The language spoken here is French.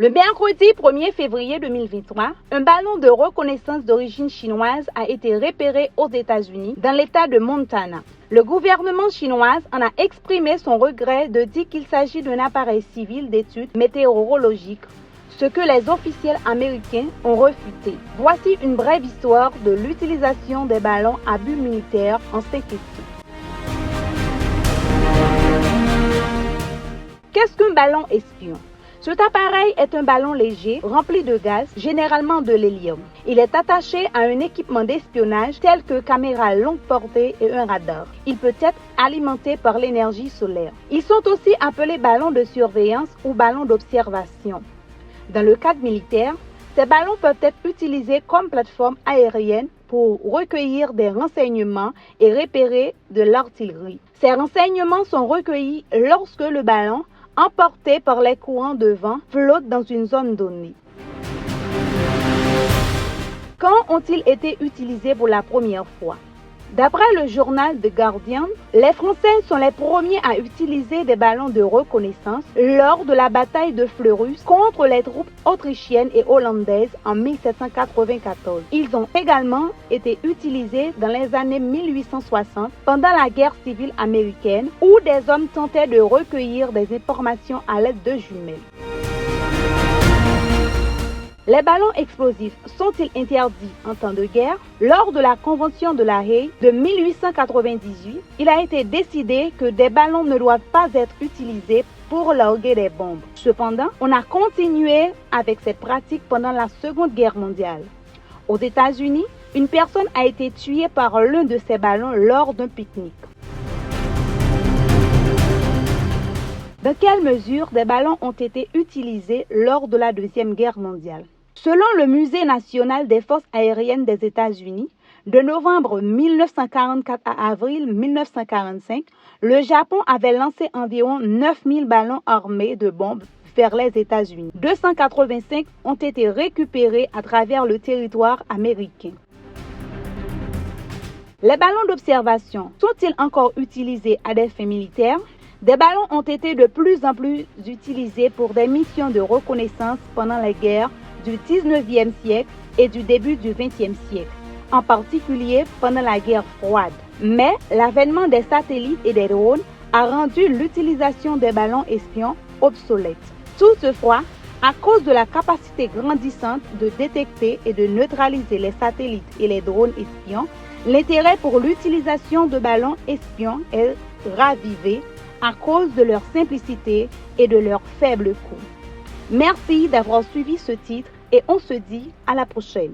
Le mercredi 1er février 2023, un ballon de reconnaissance d'origine chinoise a été repéré aux États-Unis, dans l'État de Montana. Le gouvernement chinois en a exprimé son regret de dire qu'il s'agit d'un appareil civil d'études météorologiques, ce que les officiels américains ont refuté. Voici une brève histoire de l'utilisation des ballons à but militaire en 5 questions. Qu'est-ce qu'un ballon espion? Cet appareil est un ballon léger rempli de gaz, généralement de l'hélium. Il est attaché à un équipement d'espionnage tel que caméra longue portée et un radar. Il peut être alimenté par l'énergie solaire. Ils sont aussi appelés ballons de surveillance ou ballons d'observation. Dans le cadre militaire, ces ballons peuvent être utilisés comme plateforme aérienne pour recueillir des renseignements et repérer de l'artillerie. Ces renseignements sont recueillis lorsque le ballon, emporté par les courants de vent, flotte dans une zone donnée. Quand ont-ils été utilisés pour la première fois? D'après le journal The Guardian, les Français sont les premiers à utiliser des ballons de reconnaissance lors de la bataille de Fleurus contre les troupes autrichiennes et hollandaises en 1794. Ils ont également été utilisés dans les années 1860 pendant la guerre civile américaine où des hommes tentaient de recueillir des informations à l'aide de jumelles. Les ballons explosifs sont-ils interdits en temps de guerre? Lors de la Convention de La Haye de 1898, il a été décidé que des ballons ne doivent pas être utilisés pour larguer des bombes. Cependant, on a continué avec cette pratique pendant la Seconde Guerre mondiale. Aux États-Unis, une personne a été tuée par l'un de ces ballons lors d'un pique-nique. Dans quelle mesure des ballons ont été utilisés lors de la Deuxième Guerre mondiale? Selon le Musée national des forces aériennes des États-Unis, de novembre 1944 à avril 1945, le Japon avait lancé environ 9000 ballons armés de bombes vers les États-Unis. 285 ont été récupérés à travers le territoire américain. Les ballons d'observation sont-ils encore utilisés à des fins militaires? Des ballons ont été de plus en plus utilisés pour des missions de reconnaissance pendant les guerres du 19e siècle et du début du 20e siècle, en particulier pendant la guerre froide. Mais l'avènement des satellites et des drones a rendu l'utilisation des ballons espions obsolète. Toutefois, à cause de la capacité grandissante de détecter et de neutraliser les satellites et les drones espions, l'intérêt pour l'utilisation de ballons espions est ravivé à cause de leur simplicité et de leur faible coût. Merci d'avoir suivi ce titre et on se dit à la prochaine.